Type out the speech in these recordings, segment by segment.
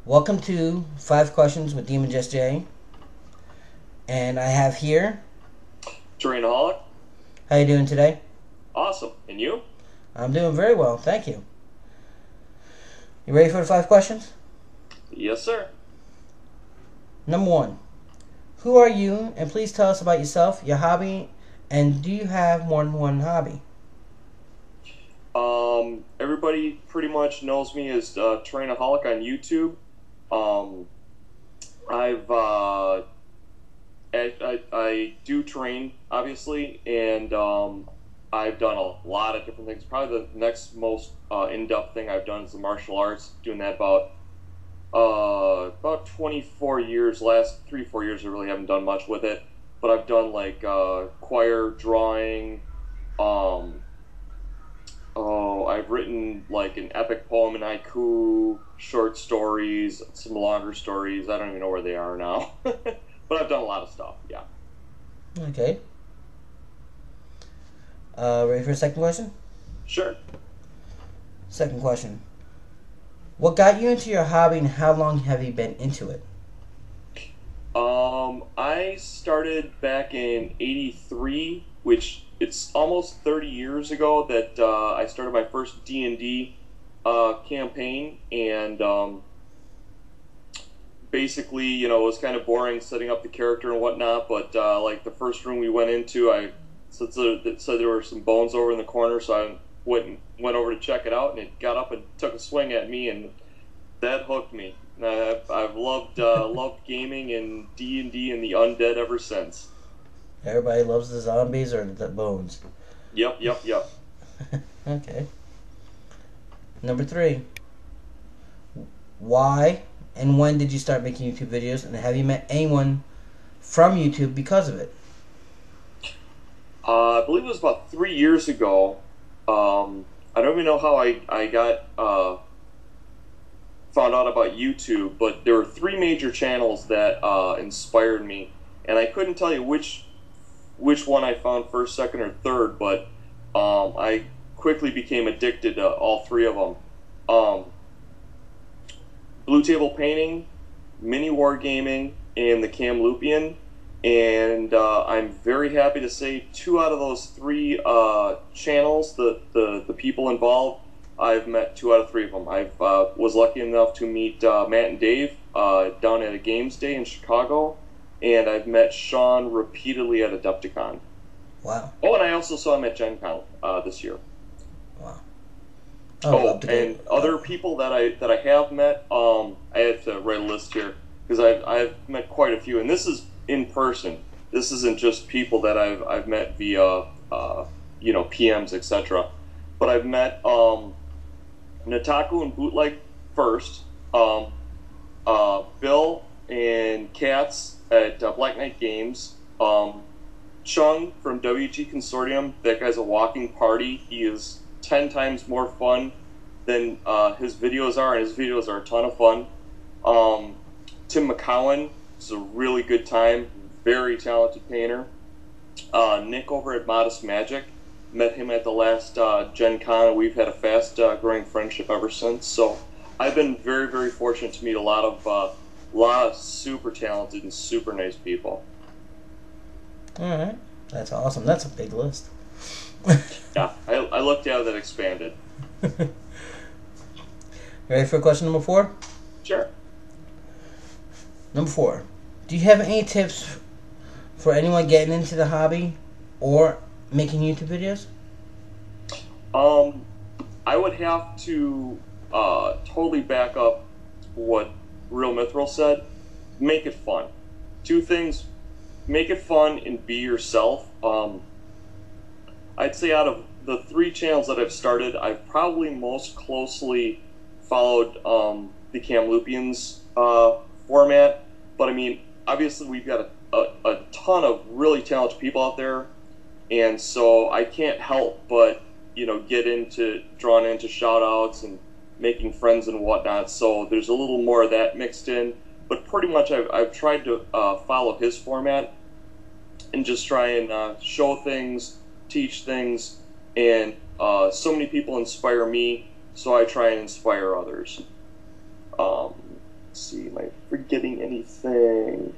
Welcome to 5 Questions with DEMONJESTERJ'S, and I have here. Terrainaholic. How you doing today? Awesome. And you? I'm doing very well, thank you. You ready for the 5 questions? Yes, sir. Number 1. Who are you? And please tell us about yourself, your hobby, and do you have more than one hobby? Everybody pretty much knows me as Terrainaholic on YouTube. Um, I've I do terrain obviously, and I've done a lot of different things. Probably the next most in-depth thing I've done is the martial arts. Doing that about 24 years. Last 3-4 years, I really haven't done much with it, but I've done like choir, drawing. Um, Oh, I've written like an epic poem in haiku, short stories, some longer stories. I don't even know where they are now. But I've done a lot of stuff, yeah. Okay. Ready for the second question? Sure. Second question. What got you into your hobby and how long have you been into it? I started back in '83, which it's almost 30 years ago that I started my first D&D campaign, and basically, it was kind of boring setting up the character and whatnot. But like the first room we went into, I said there were some bones over in the corner, so I went over to check it out, and it got up and took a swing at me, and that hooked me. I've loved gaming and D&D and the undead ever since. Everybody loves the zombies or the bones. Yep, yep, yep. Okay. Number 3. Why and when did you start making YouTube videos, and have you met anyone from YouTube because of it? I believe it was about 3 years ago. I don't even know how I got found out about YouTube, but there were three major channels that inspired me, and I couldn't tell you which one I found first, second, or third, but I quickly became addicted to all three of them. Um, Blue Table Painting, Mini Wargaming, and the Kamloopian. And I'm very happy to say 2 out of those 3 channels, the people involved, I've met 2 out of 3 of them. I was lucky enough to meet Matt and Dave down at a games day in Chicago, and I've met Sean repeatedly at Adepticon. Wow. Oh, and I also saw him at Gen Con this year. Wow. Oh, and other people that I have met, I have to write a list here because I've met quite a few, and this is in person. This isn't just people that I've met via PMs, etc. But I've met Nataku and Bootleg first, Bill and Katz at Black Knight Games, Chung from WG Consortium. That guy's a walking party. He is 10 times more fun than his videos are, and his videos are a ton of fun. Tim McCowan is a really good time, very talented painter. Nick over at Modest Magic, met him at the last Gen Con, and we've had a fast growing friendship ever since. So I've been very, very fortunate to meet a lot of super talented and super nice people. Alright. That's awesome. That's a big list. Yeah, I looked out that expanded. Ready for question number 4? Sure. Number 4. Do you have any tips for anyone getting into the hobby or making YouTube videos? I would have to totally back up what Real Mithril said. Make it fun. 2 things: make it fun and be yourself. I'd say out of the 3 channels that I've started, I've probably most closely followed the Kamloopians format. But I mean, obviously we've got a ton of really talented people out there, and so I can't help but get drawn into shout outs and making friends and whatnot. So there's a little more of that mixed in, but pretty much I've tried to follow his format and just try and show things, teach things, and so many people inspire me, so I try and inspire others. Let's see, am I forgetting anything?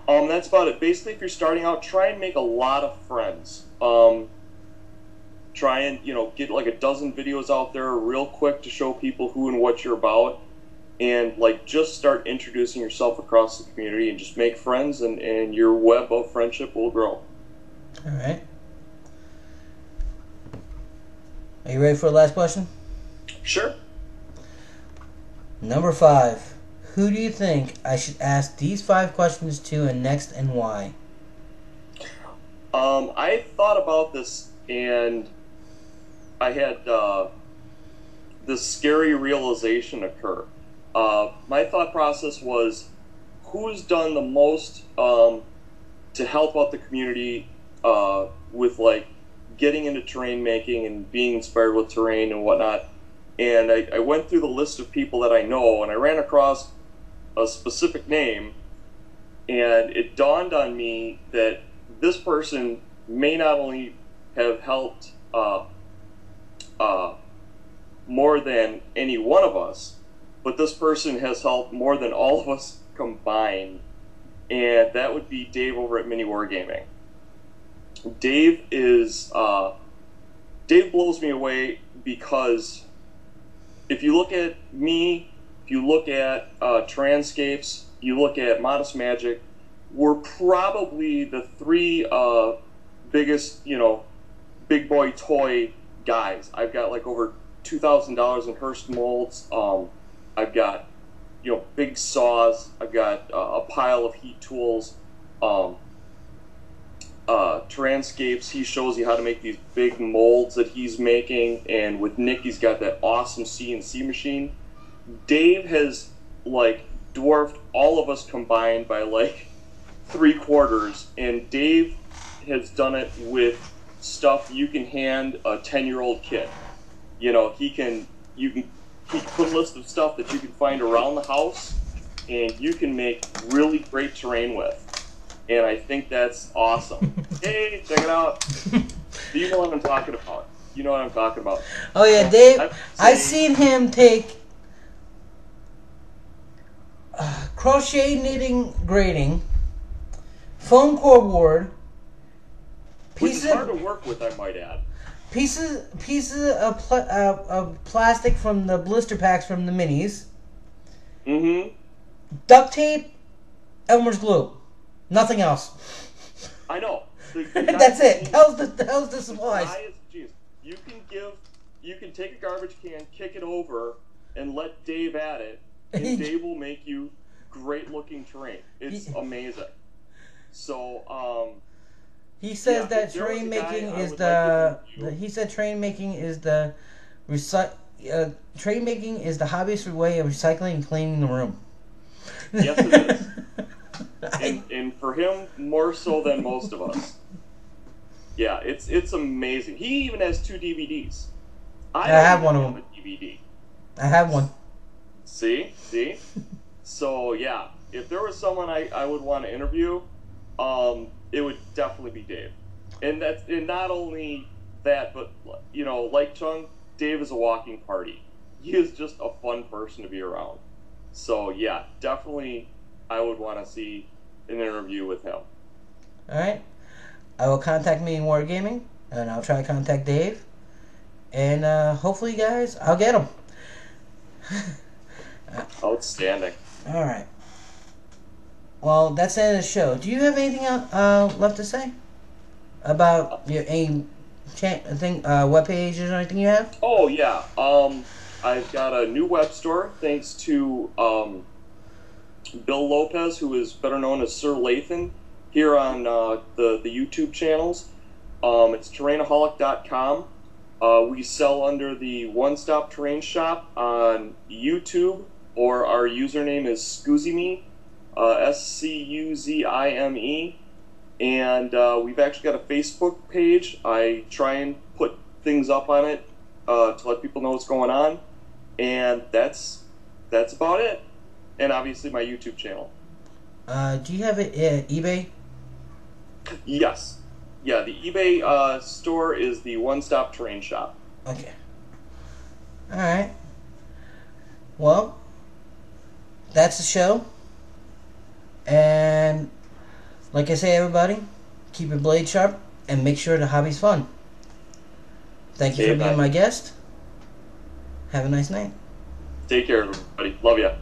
That's about it. Basically, if you're starting out, try and make a lot of friends. Try and, get like a dozen videos out there real quick to show people who and what you're about. And, just start introducing yourself across the community and just make friends, and your web of friendship will grow. All right. Are you ready for the last question? Sure. Number 5. Who do you think I should ask these 5 questions to, and next, and why? I thought about this, and I had this scary realization occur. My thought process was, who's done the most to help out the community with getting into terrain making and being inspired with terrain and whatnot. And I went through the list of people that I know, and I ran across a specific name, and it dawned on me that this person may not only have helped more than any one of us, but this person has helped more than all of us combined, and that would be Dave over at Mini Wargaming. Dave blows me away, because if you look at me, if you look at Terrainscapes, you look at Modest Magic, we're probably the 3 biggest, big boy toy guys. I've got over $2,000 in Hearst molds. I've got, big saws. I've got a pile of heat tools. Terrainscapes, he shows you how to make these big molds that he's making, and with Nick, he's got that awesome CNC machine. Dave has dwarfed all of us combined by 3/4, and Dave has done it with stuff you can hand a 10-year-old kid. He can put a list of stuff that you can find around the house, and you can make really great terrain with. And I think that's awesome. Hey, check it out. You know what I'm talking about. You know what I'm talking about. Oh yeah, Dave. I've seen him take crochet knitting grating, foam core board, which is hard to work with, I might add. Pieces of plastic from the blister packs from the minis. Mm-hmm. Duct tape, Elmer's glue. Nothing else. I know. That's it. How's the supplies? You can take a garbage can, kick it over, and let Dave at it, and Dave will make you great looking terrain. It's amazing. So, he says that terrain making is the. He said terrain making is the terrain making is the hobbyist way of recycling and cleaning the room. Yes, it is. And for him, more so than most of us. Yeah, it's amazing. He even has 2 DVDs. I have one of them. A DVD. I have one. See? So yeah, if there was someone I would want to interview, it would definitely be Dave. And not only that, but like Chung, Dave is a walking party. He is just a fun person to be around. So yeah, definitely I would want to see an interview with him. Alright. I will contact me in Wargaming, and I'll try to contact Dave. And hopefully, guys, I'll get him. Outstanding. Alright. Well, that's the end of the show. Do you have anything left to say? About your web pages or anything you have? Oh, yeah. I've got a new web store, thanks to Bill Lopez, who is better known as Sir Lathan, here on the YouTube channels. It's Terrainaholic.com. We sell under the One Stop Terrain Shop on YouTube, or our username is Scuzime, Scuzime. And we've actually got a Facebook page. I try and put things up on it to let people know what's going on. And that's about it. And obviously my YouTube channel. Do you have eBay? Yes. Yeah, the eBay store is the One Stop Terrain Shop. Okay. Alright. Well, that's the show. And like I say, everybody, keep your blade sharp and make sure the hobby's fun. Thank you for being my guest. Have a nice night. Take care, everybody. Love ya.